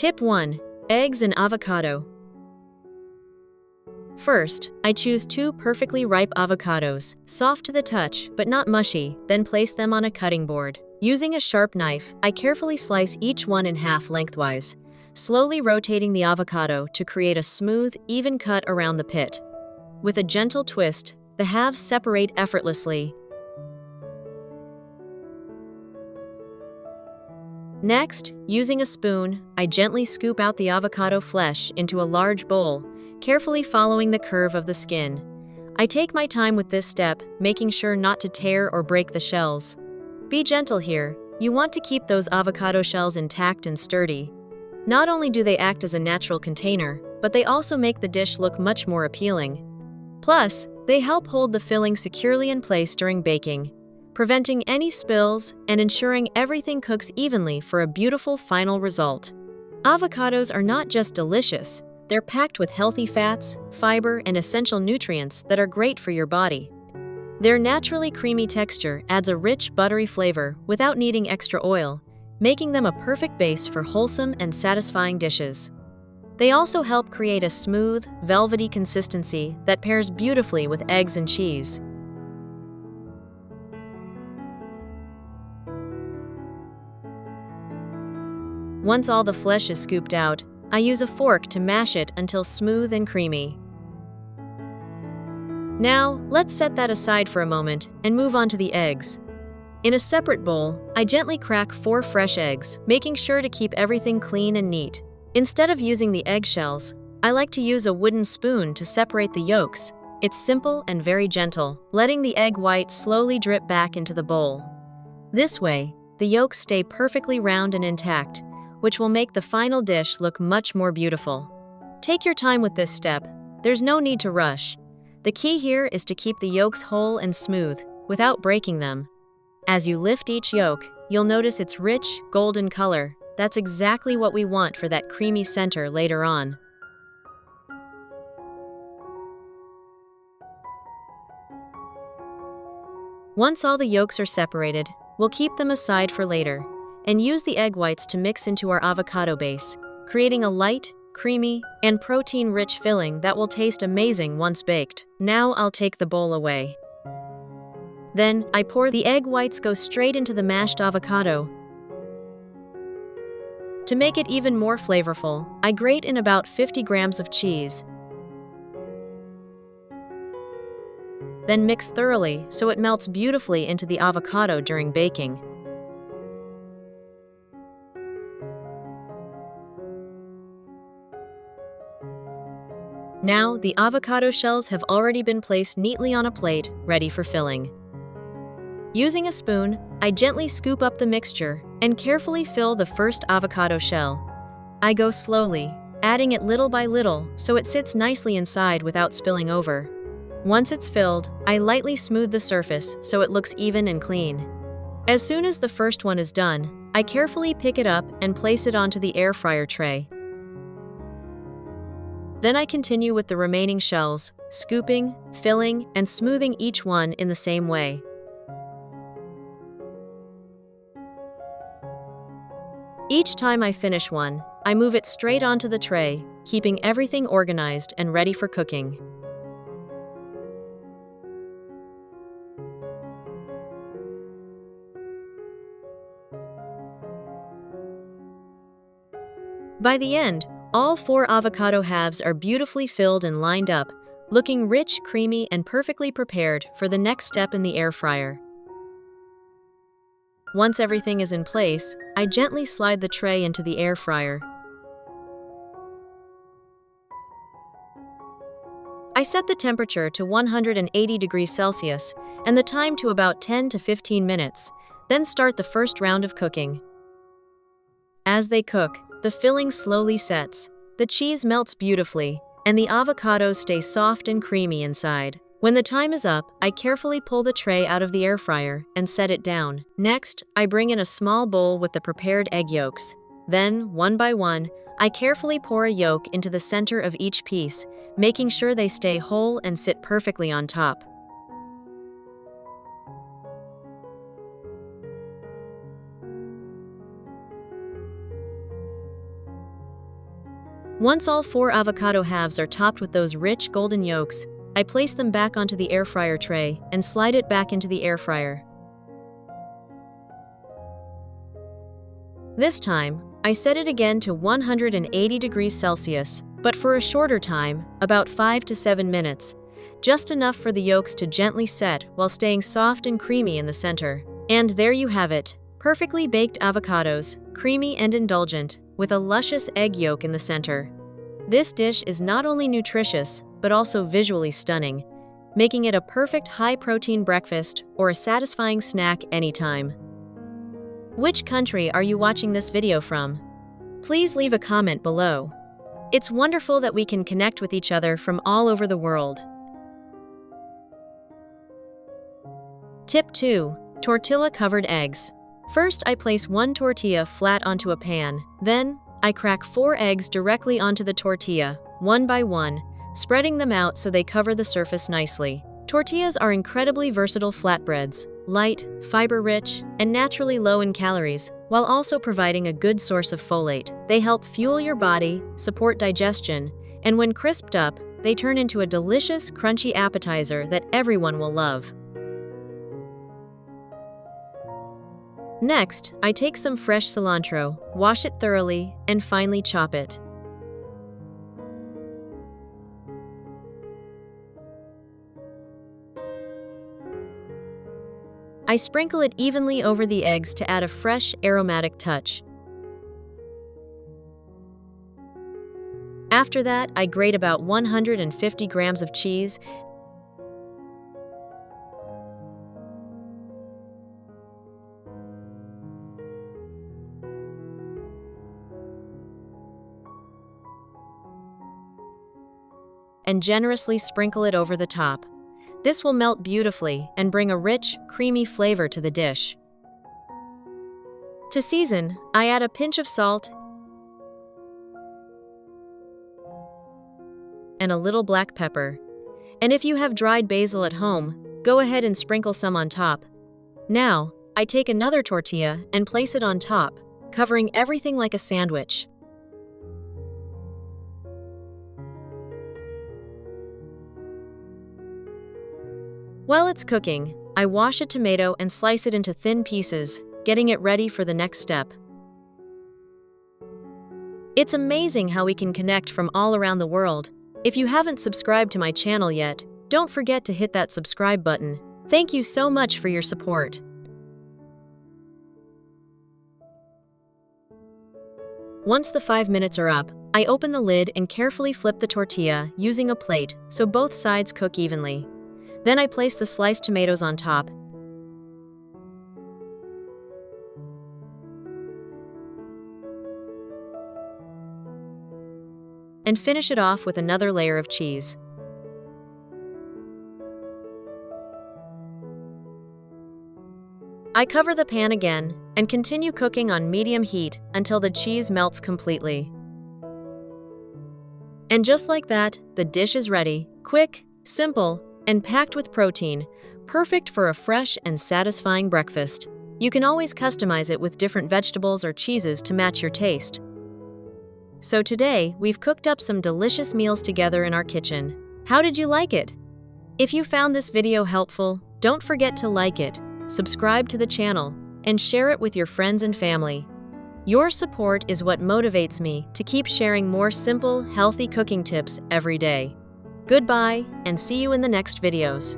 Tip 1. Eggs and avocado. First, I choose 2 perfectly ripe avocados, soft to the touch but not mushy, then place them on a cutting board. Using a sharp knife, I carefully slice each one in half lengthwise, slowly rotating the avocado to create a smooth, even cut around the pit. With a gentle twist, the halves separate effortlessly. Next, using a spoon, I gently scoop out the avocado flesh into a large bowl, carefully following the curve of the skin. I take my time with this step, making sure not to tear or break the shells. Be gentle here. You want to keep those avocado shells intact and sturdy. Not only do they act as a natural container, but they also make the dish look much more appealing. Plus, they help hold the filling securely in place during baking, preventing any spills and ensuring everything cooks evenly for a beautiful final result. Avocados are not just delicious, they're packed with healthy fats, fiber, and essential nutrients that are great for your body. Their naturally creamy texture adds a rich, buttery flavor without needing extra oil, making them a perfect base for wholesome and satisfying dishes. They also help create a smooth, velvety consistency that pairs beautifully with eggs and cheese. Once all the flesh is scooped out, I use a fork to mash it until smooth and creamy. Now, let's set that aside for a moment and move on to the eggs. In a separate bowl, I gently crack 4 fresh eggs, making sure to keep everything clean and neat. Instead of using the eggshells, I like to use a wooden spoon to separate the yolks. It's simple and very gentle, letting the egg white slowly drip back into the bowl. This way, the yolks stay perfectly round and intact, which will make the final dish look much more beautiful. Take your time with this step. There's no need to rush. The key here is to keep the yolks whole and smooth, without breaking them. As you lift each yolk, you'll notice its rich, golden color. That's exactly what we want for that creamy center later on. Once all the yolks are separated, we'll keep them aside for later, and use the egg whites to mix into our avocado base, creating a light, creamy, and protein-rich filling that will taste amazing once baked. Now I'll take the bowl away. Then, I pour the egg whites go straight into the mashed avocado. To make it even more flavorful, I grate in about 50 grams of cheese. Then mix thoroughly so it melts beautifully into the avocado during baking. Now, the avocado shells have already been placed neatly on a plate, ready for filling. Using a spoon, I gently scoop up the mixture and carefully fill the first avocado shell. I go slowly, adding it little by little so it sits nicely inside without spilling over. Once it's filled, I lightly smooth the surface so it looks even and clean. As soon as the first one is done, I carefully pick it up and place it onto the air fryer tray. Then I continue with the remaining shells, scooping, filling, and smoothing each one in the same way. Each time I finish one, I move it straight onto the tray, keeping everything organized and ready for cooking. By the end, all 4 avocado halves are beautifully filled and lined up, looking rich, creamy, and perfectly prepared for the next step in the air fryer. Once everything is in place, I gently slide the tray into the air fryer. I set the temperature to 180 degrees Celsius and the time to about 10 to 15 minutes, then start the first round of cooking. As they cook, the filling slowly sets, the cheese melts beautifully, and the avocados stay soft and creamy inside. When the time is up, I carefully pull the tray out of the air fryer and set it down. Next, I bring in a small bowl with the prepared egg yolks. Then, one by one, I carefully pour a yolk into the center of each piece, making sure they stay whole and sit perfectly on top. Once all 4 avocado halves are topped with those rich golden yolks, I place them back onto the air fryer tray and slide it back into the air fryer. This time, I set it again to 180 degrees Celsius, but for a shorter time, about 5 to 7 minutes, just enough for the yolks to gently set while staying soft and creamy in the center. And there you have it, perfectly baked avocados, creamy and indulgent, with a luscious egg yolk in the center. This dish is not only nutritious, but also visually stunning, making it a perfect high-protein breakfast or a satisfying snack anytime. Which country are you watching this video from? Please leave a comment below. It's wonderful that we can connect with each other from all over the world. Tip 2. Tortilla-covered eggs. First, I place 1 tortilla flat onto a pan. Then, I crack 4 eggs directly onto the tortilla, one by one, spreading them out so they cover the surface nicely. Tortillas are incredibly versatile flatbreads, light, fiber-rich, and naturally low in calories, while also providing a good source of folate. They help fuel your body, support digestion, and when crisped up, they turn into a delicious, crunchy appetizer that everyone will love. Next, I take some fresh cilantro, wash it thoroughly, and finely chop it. I sprinkle it evenly over the eggs to add a fresh, aromatic touch. After that, I grate about 150 grams of cheese and generously sprinkle it over the top. This will melt beautifully and bring a rich, creamy flavor to the dish. To season, I add a pinch of salt and a little black pepper. And if you have dried basil at home, go ahead and sprinkle some on top. Now, I take another tortilla and place it on top, covering everything like a sandwich. While it's cooking, I wash a tomato and slice it into thin pieces, getting it ready for the next step. It's amazing how we can connect from all around the world. If you haven't subscribed to my channel yet, don't forget to hit that subscribe button. Thank you so much for your support. Once the 5 minutes are up, I open the lid and carefully flip the tortilla using a plate so both sides cook evenly. Then I place the sliced tomatoes on top and finish it off with another layer of cheese. I cover the pan again and continue cooking on medium heat until the cheese melts completely. And just like that, the dish is ready, quick, simple, and packed with protein, perfect for a fresh and satisfying breakfast. You can always customize it with different vegetables or cheeses to match your taste. So today, we've cooked up some delicious meals together in our kitchen. How did you like it? If you found this video helpful, don't forget to like it, subscribe to the channel, and share it with your friends and family. Your support is what motivates me to keep sharing more simple, healthy cooking tips every day. Goodbye, and see you in the next videos.